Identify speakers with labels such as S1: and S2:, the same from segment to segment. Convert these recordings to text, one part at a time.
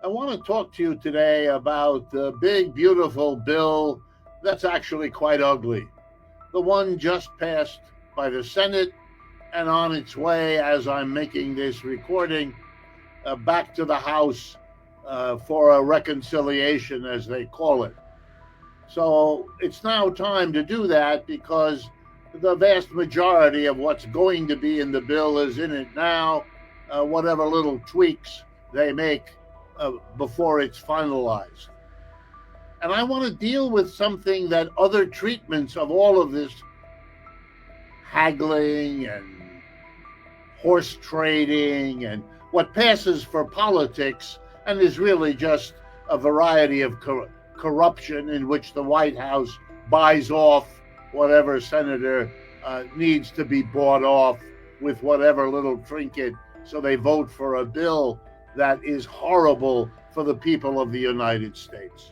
S1: I want to talk to you today about the big, beautiful bill that's actually quite ugly. The one just passed by the Senate and on its way, as I'm making this recording, back to the House for a reconciliation, as they call it. So it's now time to do that because the vast majority of what's going to be in the bill is in it now, whatever little tweaks they make before it's finalized. And I want to deal with something that other treatments of all of this haggling and horse trading and what passes for politics and is really just a variety of corruption in which the White House buys off whatever senator needs to be bought off with whatever little trinket so they vote for a bill that is horrible for the people of the United States.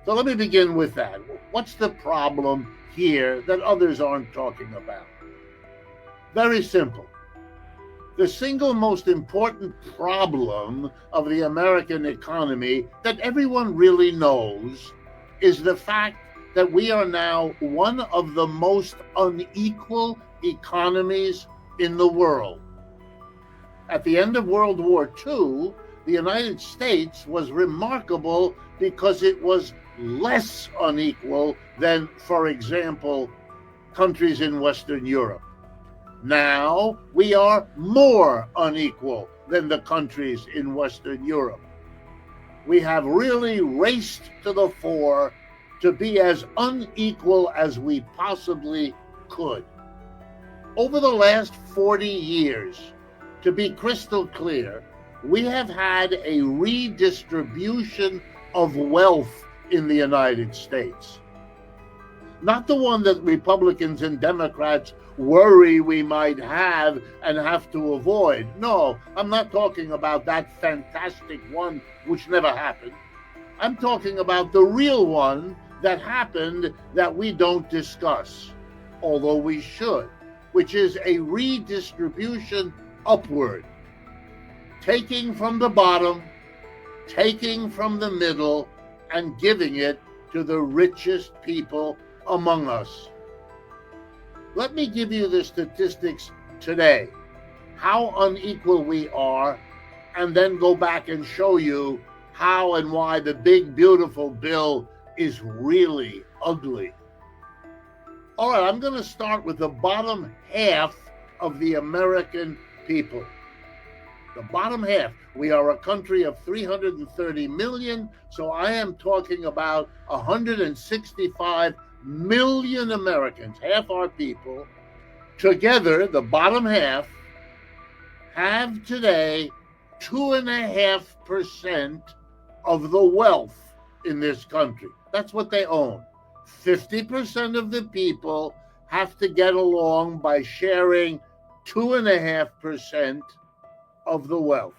S1: So let me begin with that. What's the problem here that others aren't talking about? Very simple. The single most important problem of the American economy that everyone really knows is the fact that we are now one of the most unequal economies in the world. At the end of World War II, the United States was remarkable because it was less unequal than, for example, countries in Western Europe. Now we are more unequal than the countries in Western Europe. We have really raced to the fore to be as unequal as we possibly could. Over the last 40 years, to be crystal clear, we have had a redistribution of wealth in the United States. Not the one that Republicans and Democrats worry we might have and have to avoid. No, I'm not talking about that fantastic one which never happened. I'm talking about the real one that happened that we don't discuss, although we should, which is a redistribution upward, taking from the bottom, taking from the middle, and giving it to the richest people among us. Let me give you the statistics today, how unequal we are, and then go back and show you how and why the big, beautiful bill is really ugly. All right, I'm going to start with the bottom half of the American people. The bottom half. We are a country of 330 million, so I am talking about 165 million Americans, half our people. Together, the bottom half have today 2.5% of the wealth in this country. That's what they own. 50% of the people have to get along by sharing 2.5% of the wealth.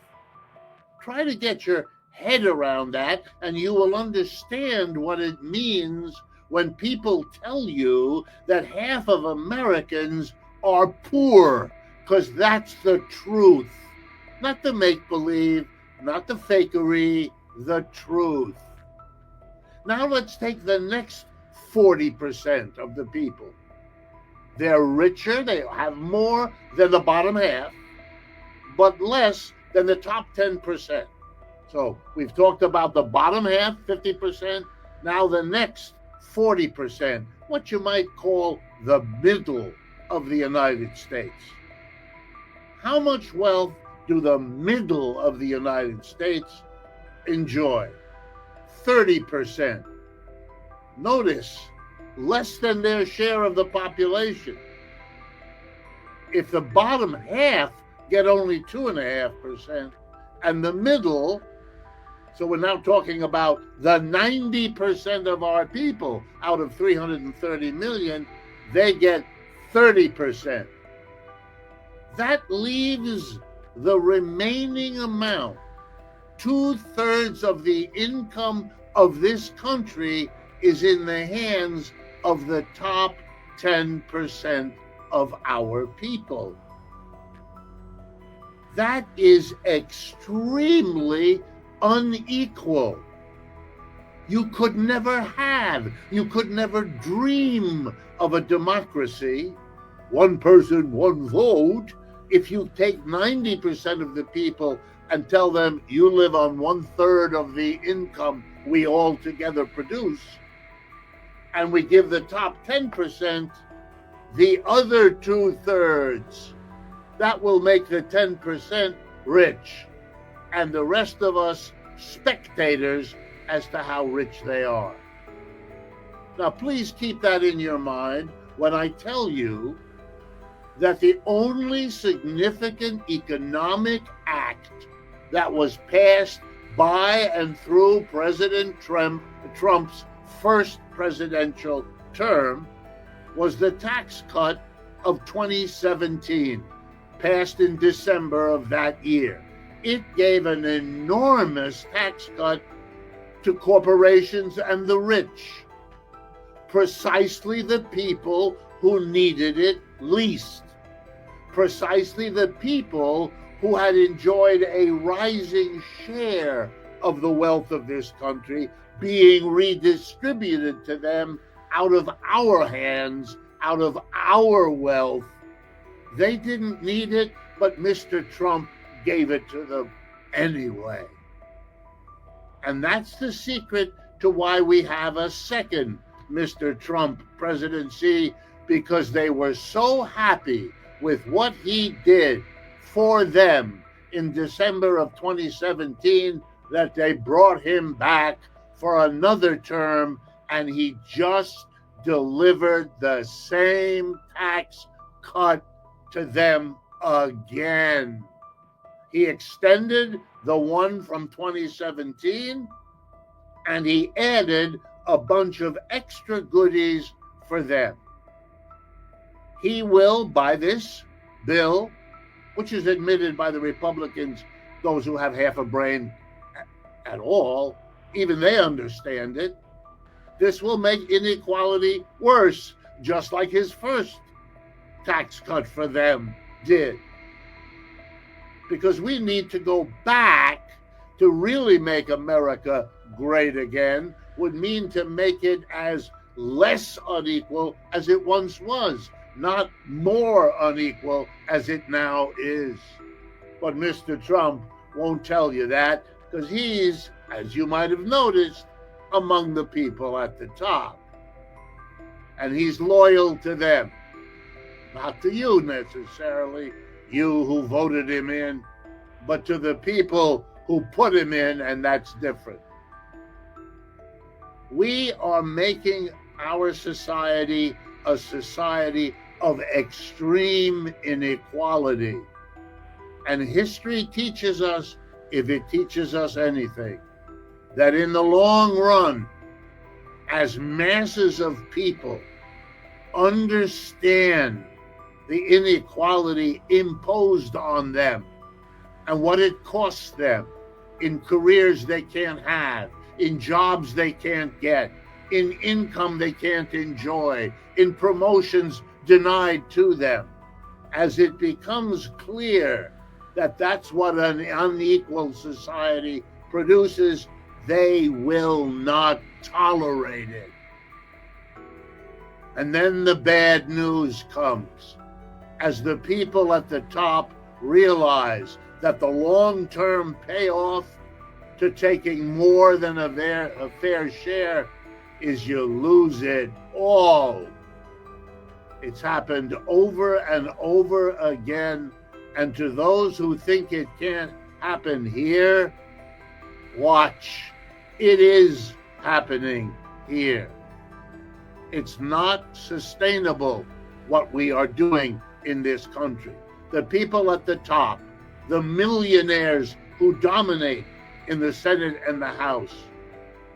S1: Try to get your head around that, and you will understand what it means when people tell you that half of Americans are poor, because that's the truth. Not the make-believe, not the fakery, the truth. Now let's take the next 40% of the people. They're richer, they have more than the bottom half, but less than the top 10%. So we've talked about the bottom half, 50%. Now the next 40%, what you might call the middle of the United States. How much wealth do the middle of the United States enjoy? 30%. Notice, less than their share of the population. If the bottom half get only 2.5%, and the middle, so we're now talking about the 90% of our people out of 330 million, they get 30%. That leaves the remaining amount, 2/3 of the income of this country is in the hands of the top 10% of our people. That is extremely unequal. You could never dream of a democracy, one person, one vote, if you take 90% of the people and tell them you live on 1/3 of the income we all together produce, and we give the top 10% the other 2/3. That will make the 10% rich, and the rest of us spectators as to how rich they are. Now, please keep that in your mind when I tell you that the only significant economic act that was passed by and through President Trump's first presidential term was the tax cut of 2017, passed in December of that year. It gave an enormous tax cut to corporations and the rich, precisely the people who needed it least, precisely the people who had enjoyed a rising share of the wealth of this country being redistributed to them out of our hands, out of our wealth. They didn't need it, but Mr. Trump gave it to them anyway. And that's the secret to why we have a second Mr. Trump presidency, because they were so happy with what he did for them in December of 2017 that they brought him back for another term, and he just delivered the same tax cut to them again. He extended the one from 2017, and he added a bunch of extra goodies for them. He will, by this bill, which is admitted by the Republicans, those who have half a brain at all, even they understand it, this will make inequality worse, just like his first tax cut for them did. Because we need to go back to really make America great again, would mean to make it as less unequal as it once was, not more unequal as it now is. But Mr. Trump won't tell you that, because he's, as you might have noticed, among the people at the top. And he's loyal to them. Not to you necessarily, you who voted him in, but to the people who put him in, and that's different. We are making our society a society of extreme inequality. And history teaches us, if it teaches us anything, that in the long run, as masses of people understand the inequality imposed on them and what it costs them in careers they can't have, in jobs they can't get, in income they can't enjoy, in promotions denied to them, as it becomes clear that that's what an unequal society produces, they will not tolerate it. And then the bad news comes, as the people at the top realize that the long-term payoff to taking more than a fair share is you lose it all. It's happened over and over again, and to those who think it can't happen here, watch. It is happening here. It's not sustainable what we are doing in this country. The people at the top, the millionaires who dominate in the Senate and the House,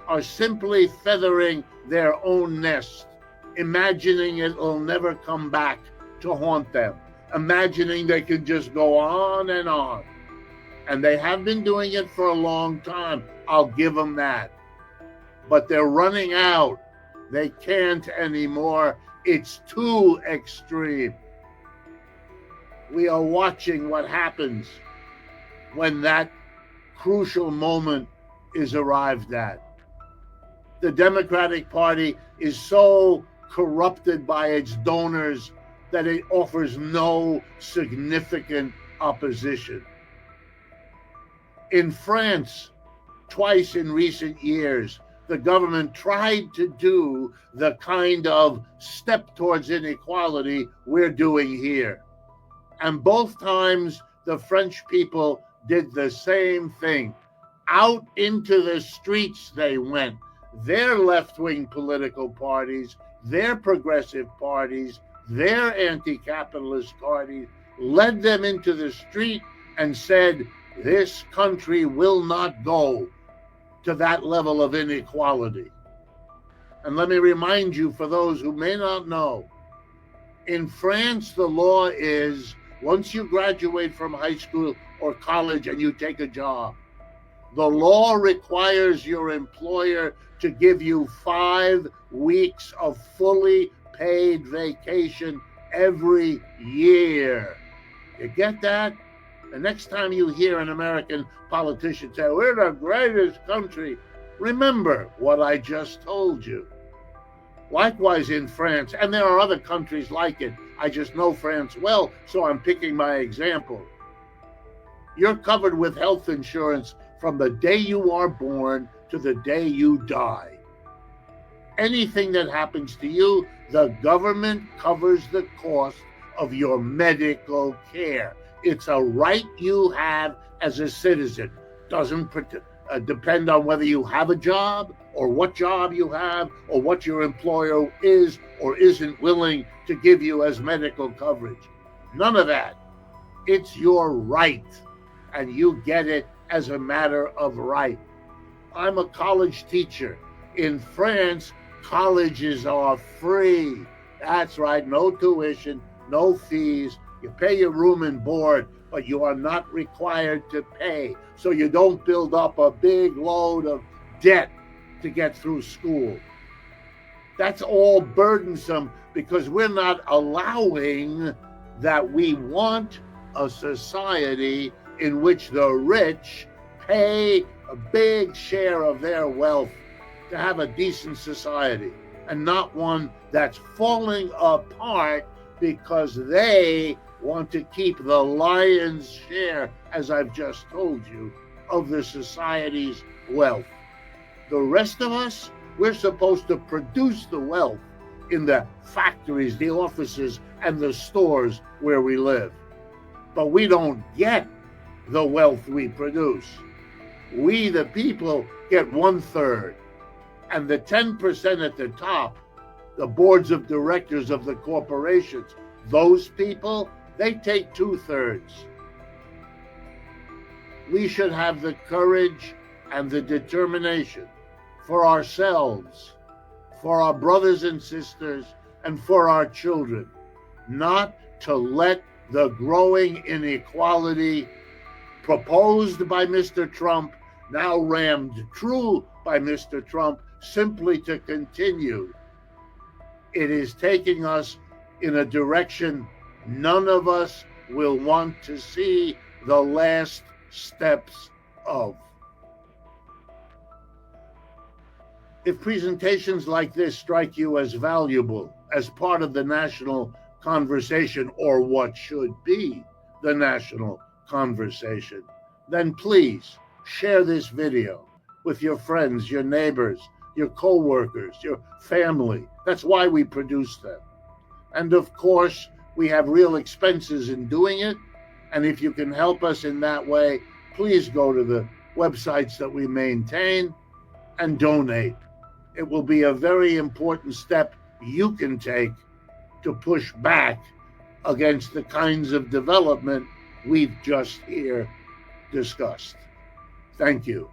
S1: are simply feathering their own nest, imagining it will never come back to haunt them, imagining they can just go on and on. And they have been doing it for a long time. I'll give them that. But they're running out. They can't anymore. It's too extreme. We are watching what happens when that crucial moment is arrived at. The Democratic Party is so corrupted by its donors that it offers no significant opposition. In France, twice in recent years, the government tried to do the kind of step towards inequality we're doing here. And both times, the French people did the same thing. Out into the streets they went. Their left-wing political parties, their progressive parties, their anti-capitalist parties led them into the street and said, this country will not go to that level of inequality. And let me remind you, for those who may not know, in France, the law is once you graduate from high school or college and you take a job, the law requires your employer to give you 5 weeks of fully paid vacation every year. You get that? The next time you hear an American politician say, we're the greatest country, remember what I just told you. Likewise in France, and there are other countries like it. I just know France well, so I'm picking my example. You're covered with health insurance from the day you are born to the day you die. Anything that happens to you, the government covers the cost of your medical care. It's a right you have as a citizen. Doesn't depend on whether you have a job or what job you have or what your employer is or isn't willing to give you as medical coverage. None of that. It's your right, and you get it as a matter of right. I'm a college teacher. In France, colleges are free. That's right, no tuition, no fees. You pay your room and board, but you are not required to pay. So you don't build up a big load of debt to get through school. That's all burdensome because we're not allowing that. We want a society in which the rich pay a big share of their wealth to have a decent society, and not one that's falling apart because they want to keep the lion's share, as I've just told you, of the society's wealth. The rest of us, we're supposed to produce the wealth in the factories, the offices, and the stores where we live. But we don't get the wealth we produce. We, the people, get 1/3. And the 10% at the top, the boards of directors of the corporations, those people, they take 2/3. We should have the courage and the determination for ourselves, for our brothers and sisters, and for our children, not to let the growing inequality proposed by Mr. Trump, now rammed true by Mr. Trump, simply to continue. It is taking us in a direction none of us will want to see the last steps of. If presentations like this strike you as valuable, as part of the national conversation, or what should be the national conversation, then please share this video with your friends, your neighbors, your co-workers, your family. That's why we produce them. And of course, we have real expenses in doing it. And if you can help us in that way, please go to the websites that we maintain and donate. It will be a very important step you can take to push back against the kinds of development we've just here discussed. Thank you.